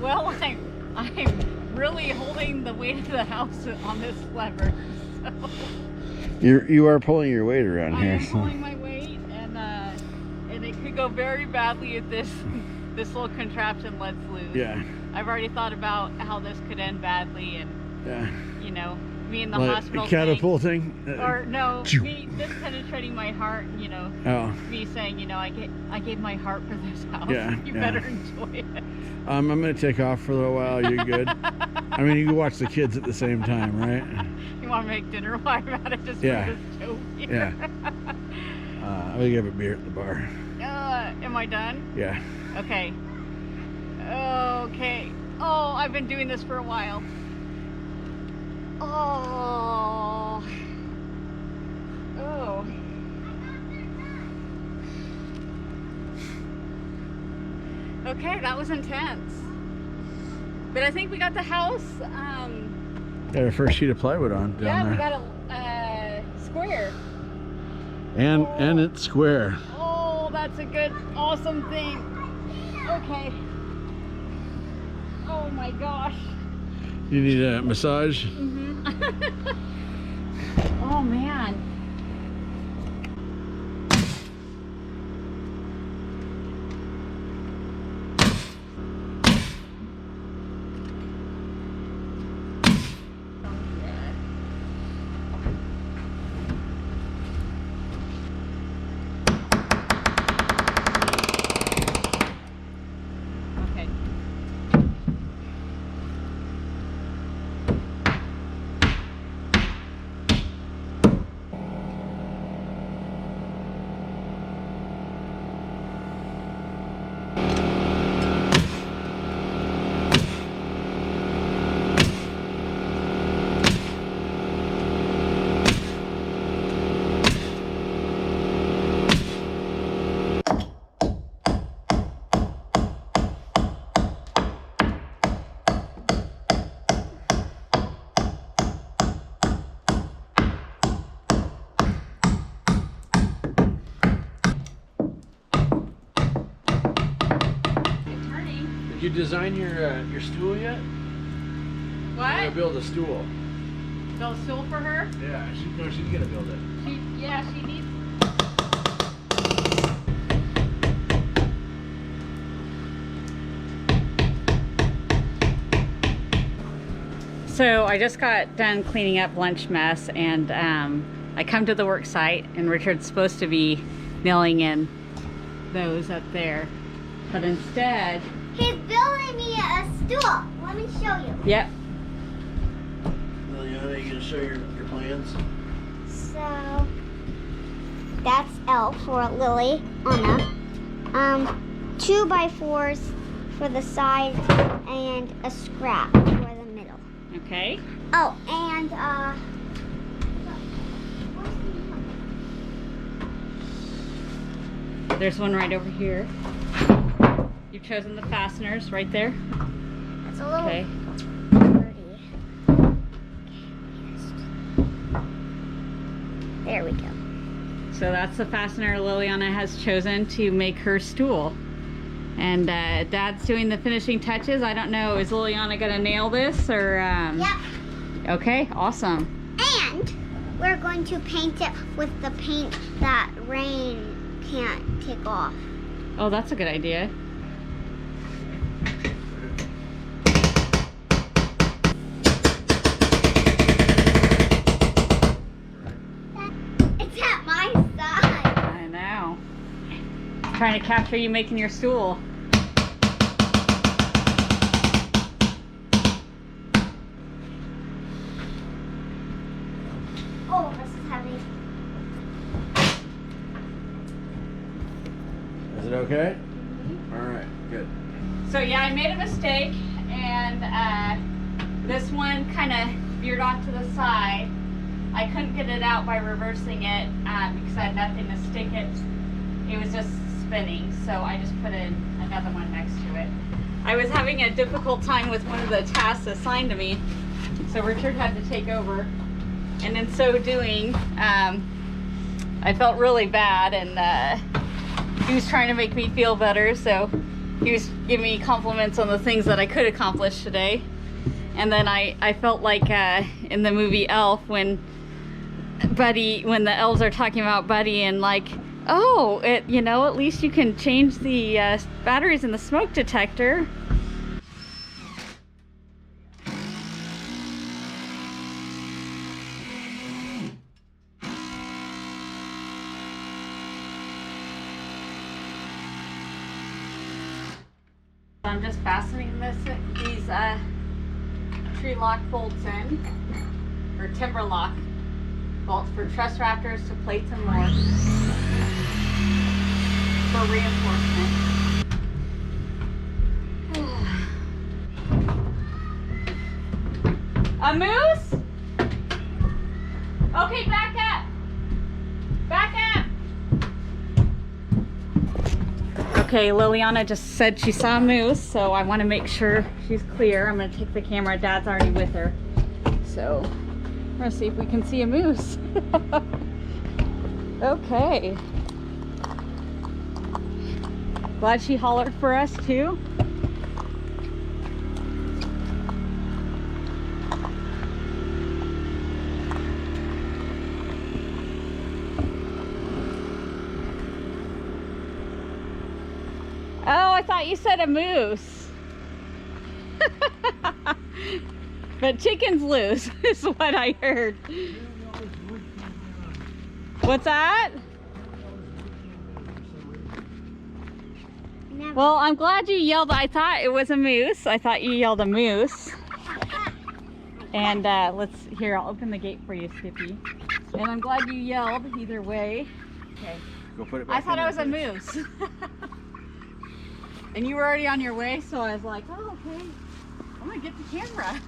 Well, I'm really holding the weight of the house on this lever. So. You are pulling your weight around here. I'm pulling my weight, and it could go very badly if this little contraption lets loose. Yeah. I've already thought about how this could end badly, and you know, me in the like hospital. Catapulting? Or no, me this penetrating my heart, you know. Me saying, you know, I gave my heart for this house. Yeah. You better enjoy it. I'm gonna take off for a little while. You good? I mean, you can watch the kids at the same time, right? You want to make dinner while I'm at it? Just for this joke here. Yeah. I'm gonna have a beer at the bar. Am I done? Yeah. Okay. Okay. Oh, I've been doing this for a while. Oh. Oh. Okay, that was intense. But I think we got the house. Got our first sheet of plywood on down Yeah, there. we got a square. And it's square. Oh, that's a good, awesome thing. Okay. Oh my gosh. You need a massage? Oh man. Did you design your stool yet? What? I'm gonna build a stool. Build a stool for her? Yeah, she's gonna build it. She needs. So I just got done cleaning up lunch mess, and I come to the work site, and Richard's supposed to be nailing in those up there, but instead he's building me a stool. Let me show you. Yep. Liliana, you gonna show your plans? So that's L for Lily, Anna. 2x4s for the sides and a scrap for the middle. Okay. Oh, and There's one right over here. You've chosen the fasteners right there. it's a little Okay. dirty. There we go. So that's the fastener Liliana has chosen to make her stool. And Dad's doing the finishing touches. I don't know, is Liliana gonna nail this or? Yep. Okay, awesome. And we're going to paint it with the paint that rain can't take off. Oh, that's a good idea. It's at my side. I know. Trying to capture you making your stool. Oh, this is heavy. Is it okay? All right, good. So yeah, I made a mistake, and this one kind of veered off to the side. I couldn't get it out by reversing it because I had nothing to stick it. It was just spinning, so I just put in another one next to it. I was having a difficult time with one of the tasks assigned to me, so Richard had to take over. And in so doing, I felt really bad, and he was trying to make me feel better, so he was giving me compliments on the things that I could accomplish today. And then I felt like in the movie Elf when the elves are talking about Buddy and like, oh, you know, at least you can change the batteries in the smoke detector. I'm just fastening these tree lock bolts in, or timber lock bolts for truss rafters to plates and more for reinforcement. A moose? Okay, back up. Back up. Okay, Liliana just said she saw a moose, so I want to make sure she's clear. I'm going to take the camera. Dad's already with her. So, we're going to see if we can see a moose. Okay. Glad she hollered for us, too. Oh, I thought you said a moose. But chicken's loose is what I heard. What's that? Never. Well, I'm glad you yelled. I thought it was a moose. I thought you yelled a moose. And here, I'll open the gate for you, Skippy. And I'm glad you yelled either way. Okay. Go put it back. I thought it was a moose. And you were already on your way, so I was like, oh, okay. I'm gonna get the camera.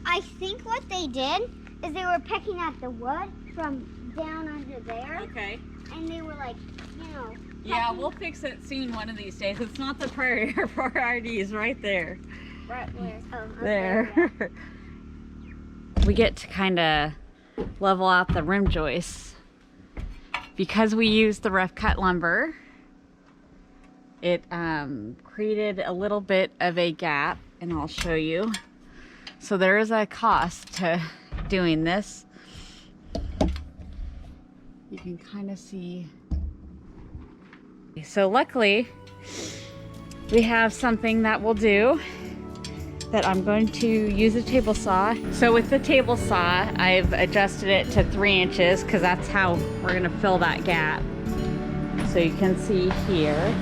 I think what they did is they were picking at the wood from down under there. Okay. And they were like, you know. Yeah, we'll fix it soon one of these days. It's not the priorities right there. Right where? Oh, okay, There. yeah. We get to kind of level out the rim joists. Because we used the rough cut lumber, it created a little bit of a gap, and I'll show you. So there is a cost to doing this. You can kind of see. So luckily, we have something that will do that I'm going to use a table saw. So with the table saw, I've adjusted it to 3 inches because that's how we're gonna fill that gap. So you can see here,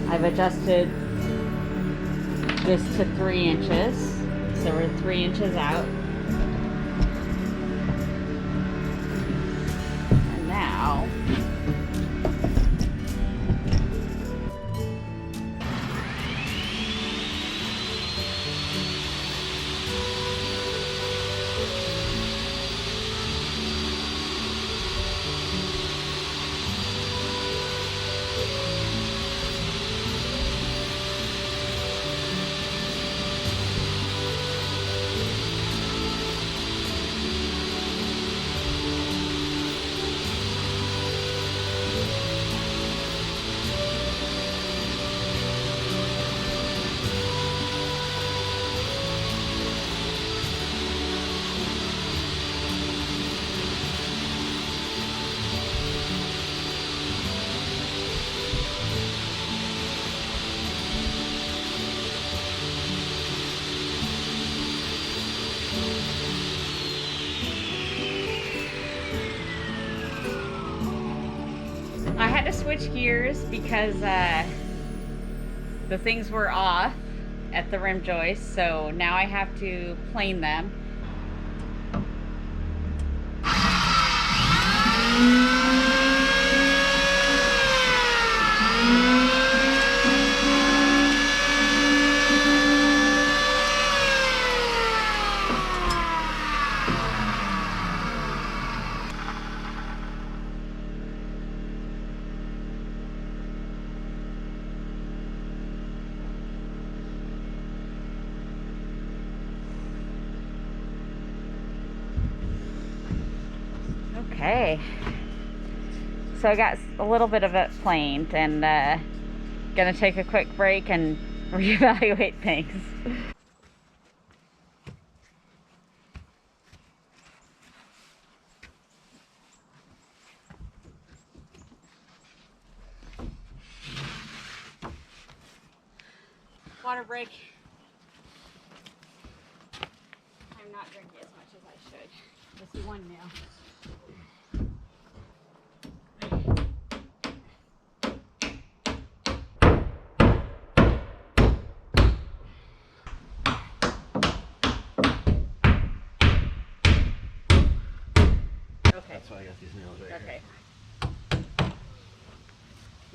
I've adjusted this to 3 inches. So we're 3 inches out. And now, I had to switch gears because the things were off at the rim joist, so now I have to plane them. Okay, so I got a little bit of it planed, and gonna take a quick break and reevaluate things. Water break. I'm not drinking as much as I should. Just one now. Okay. That's why I got these nails right Okay.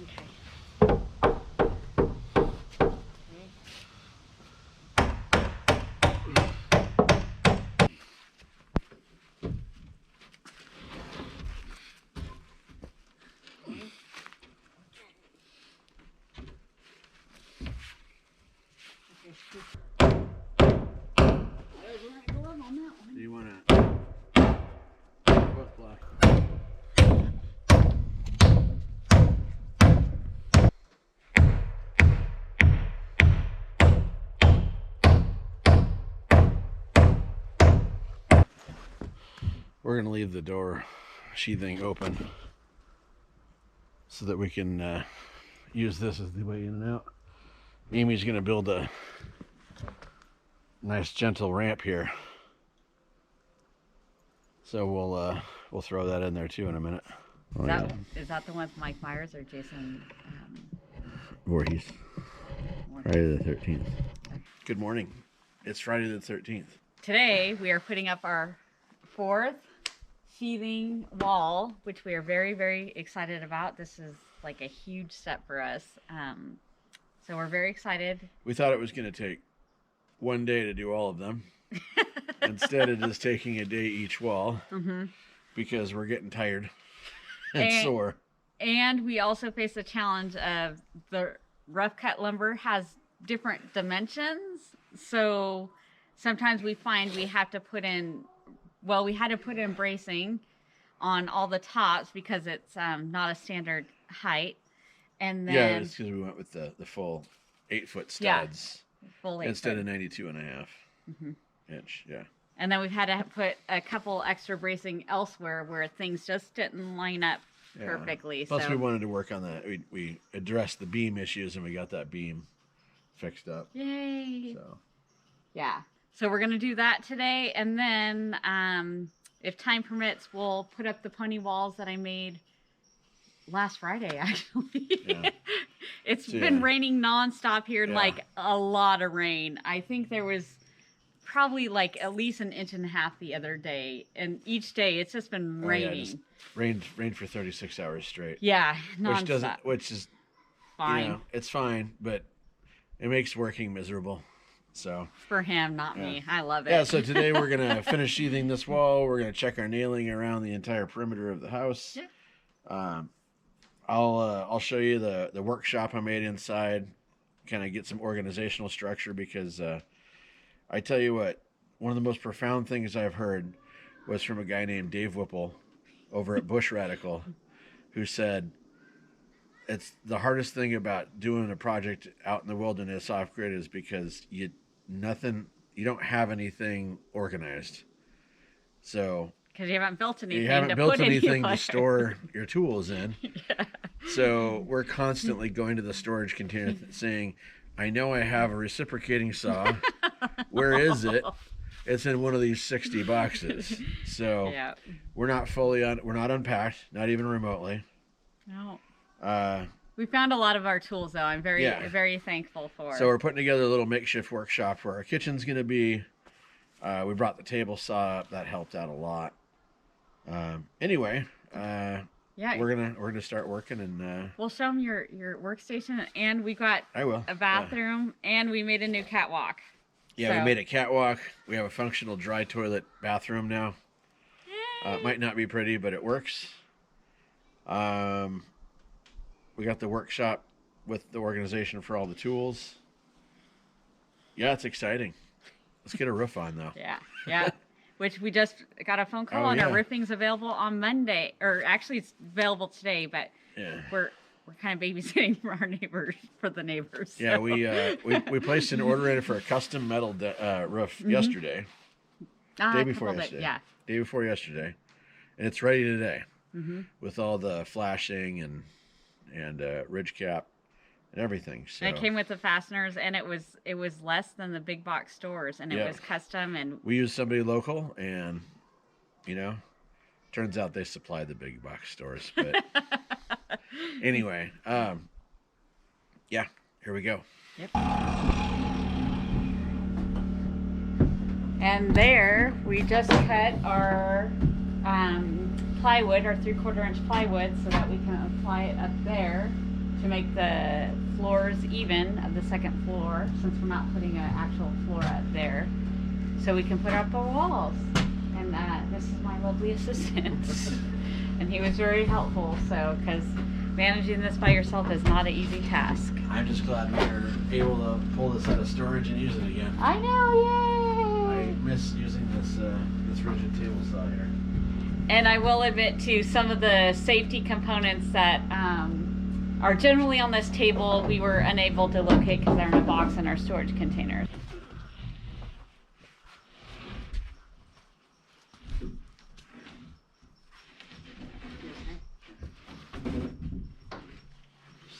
Okay. Do you want to both block? We're going to leave the door sheathing open so that we can use this as the way in and out. Amy's going to build a nice gentle ramp here. So we'll throw that in there too in a minute. Is that the one with Mike Myers or Jason? Voorhees. Friday the 13th. Good morning. It's Friday the 13th. Today we are putting up our 4th sheathing wall, which we are very, very excited about. This is like a huge step for us. So we're very excited. We thought it was going to take one day to do all of them. Instead of just taking a day each wall, because we're getting tired and sore. And we also face the challenge of the rough cut lumber has different dimensions. So sometimes we find we have to put in, well, we had to put in bracing on all the tops because it's not a standard height. And then, yeah, it's because we went with the full 8-foot studs full instead of 92.5 inch. Yeah. And then we've had to put a couple extra bracing elsewhere where things just didn't line up perfectly. Plus, so we wanted to work on that. We addressed the beam issues and we got that beam fixed up. yay! So Yeah. So we're gonna do that today, and then if time permits, we'll put up the pony walls that I made last Friday. Actually, Yeah. It's been raining nonstop here, like a lot of rain. I think there was probably like at least 1.5 inches the other day, and each day it's just been raining. Rained for 36 hours straight. Yeah, nonstop. Which is fine. You know, it's fine, but it makes working miserable. So For him, not me. I love it. yeah. So today we're gonna finish sheathing this wall. We're gonna check our nailing around the entire perimeter of the house. Yeah. I'll show you the workshop I made inside, kind of get some organizational structure, because I tell you what, one of the most profound things I've heard was from a guy named Dave Whipple over at Bush Radical, who said it's the hardest thing about doing a project out in the wilderness off grid is because you don't have anything organized. So Because you haven't built anything. you haven't to built put anything anywhere. to store your tools in. Yeah. So we're constantly going to the storage container saying, I know I have a reciprocating saw. Where is it? It's in one of these 60 boxes. So Yeah. we're not unpacked, not even remotely. No. We found a lot of our tools though. I'm very, very thankful for. So we're putting together a little makeshift workshop where our kitchen's going to be. We brought the table saw up. That helped out a lot. Anyway, we're gonna start working, and we'll show them your workstation, and we got a bathroom, and we made a new catwalk. Yeah, we made a catwalk. We have a functional dry toilet bathroom now. It might not be pretty, but it works. We got the workshop with the organization for all the tools. Yeah, it's exciting. Let's get a roof on, though. Yeah. Which we just got a phone call, and our roofing's available on Monday. Or actually, it's available today, but we're kind of babysitting for our neighbors, for the neighbors. Yeah, so. we placed an order in for a custom metal roof yesterday. Day before yesterday. Yeah. Day before yesterday, and it's ready today with all the flashing and ridge cap and everything. So And it came with the fasteners, and it was less than the big box stores, and it was custom. And we used somebody local, and turns out they supply the big box stores. But anyway, yeah, here we go. Yep. And there we just cut our plywood, our 3/4 inch plywood, so that we can apply it up there to make the floors even of the second floor, since we're not putting an actual floor up there. So we can put up the walls. And this is my lovely assistant. And he was very helpful, so, because managing this by yourself is not an easy task. I'm just glad we were able to pull this out of storage and use it again. I know, yay! I miss using this rigid table saw here. And I will admit to some of the safety components that are generally on this table, we were unable to locate because they're in a box in our storage containers.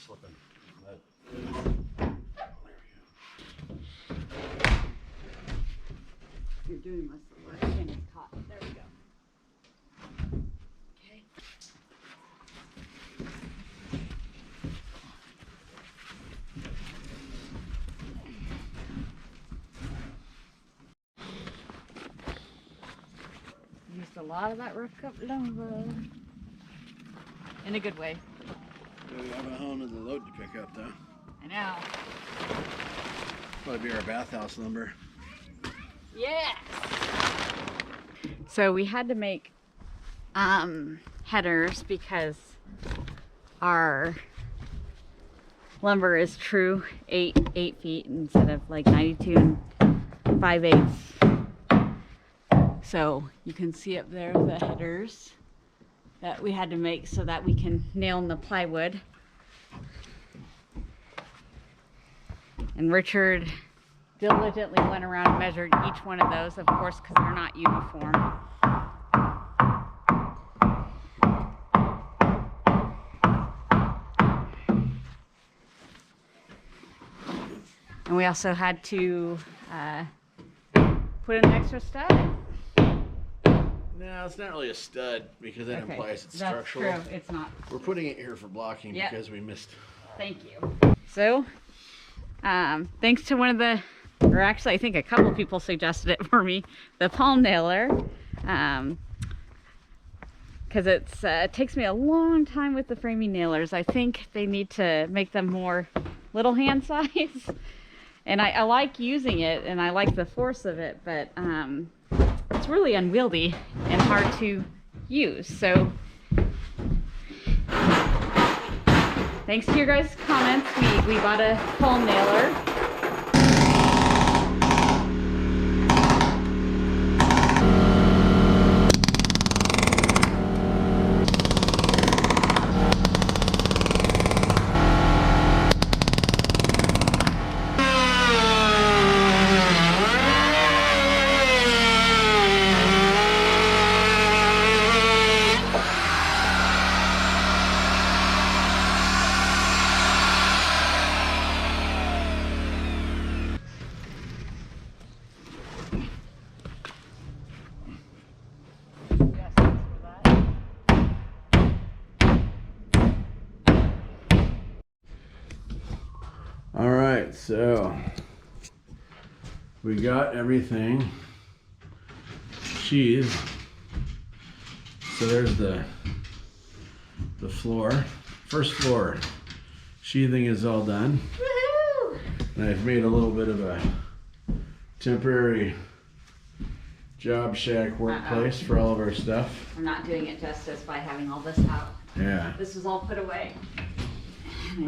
Slipping. You're doing most of the work and it's caught. There we go. Okay. Used a lot of that rough cut lumber. In a good way. We have a whole nother load to pick up, though. I know. Probably be our bathhouse lumber. Yes. So we had to make headers because our lumber is true 8 feet instead of like 92 and 5/8. So you can see up there the headers that we had to make so that we can nail in the plywood. And Richard diligently went around and measured each one of those, of course, because they're not uniform. And we also had to put an extra stud. No, it's not really a stud because that implies it's That's structural. true. It's not. We're putting it here for blocking Yep. because we missed. Thank you. So, thanks to one of the, or actually I think a couple people suggested it for me, the palm nailer, because it takes me a long time with the framing nailers. I think they need to make them more little hand size, and I like using it and I like the force of it, but it's really unwieldy and hard to use. So thanks to your guys' comments, we bought a palm nailer. All right, so we got everything sheathed. So there's the floor. First floor sheathing is all done. Woohoo! And I've made a little bit of a temporary job shack workplace for all of our stuff. I'm not doing it justice by having all this out. Yeah. This was all put away.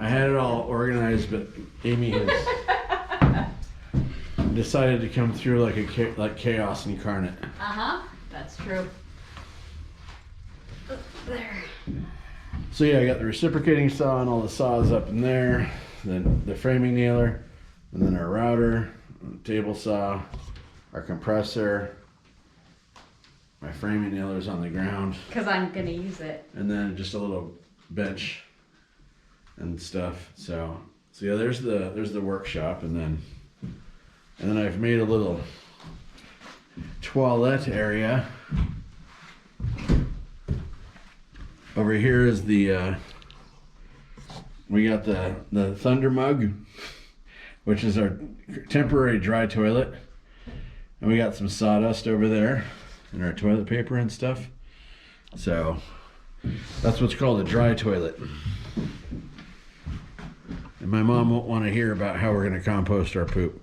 I had it all organized, but Amy has decided to come through like chaos incarnate. Uh-huh, that's true. There. So yeah, I got the reciprocating saw and all the saws up in there, then the framing nailer, and then our router, table saw, our compressor, my framing nailer's on the ground, Because I'm gonna use it. and then just a little bench and stuff. So yeah, there's the workshop, and then I've made a little toilet area. Over here is the we got the Thunder mug, which is our temporary dry toilet, and we got some sawdust over there and our toilet paper and stuff. So that's what's called a dry toilet. And my mom won't want to hear about how we're going to compost our poop.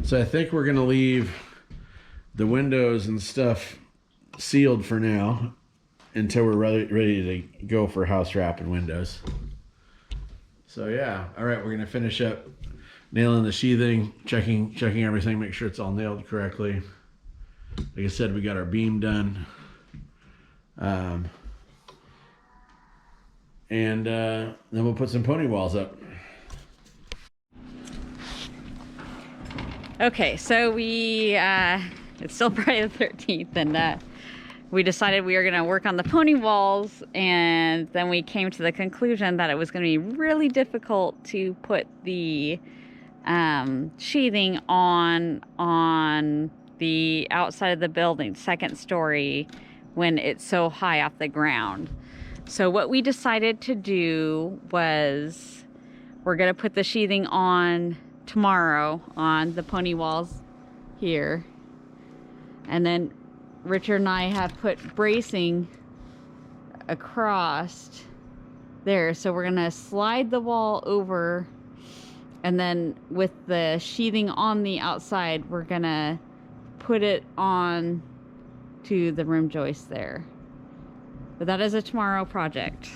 So I think we're going to leave the windows and stuff sealed for now until we're ready to go for house wrap and windows. So yeah, all right, we're going to finish up nailing the sheathing, checking everything, make sure it's all nailed correctly. Like I said, we got our beam done. And then we'll put some pony walls up. Okay, so we, it's still Friday the 13th, and we decided we were going to work on the pony walls, and then we came to the conclusion that it was going to be really difficult to put the sheathing on the outside of the building, second story, when it's so high off the ground. So what we decided to do was we're going to put the sheathing on tomorrow on the pony walls here, and then Richard and I have put bracing across there, so we're gonna slide the wall over, and then with the sheathing on the outside we're gonna put it on to the rim joist there. But that is a tomorrow project.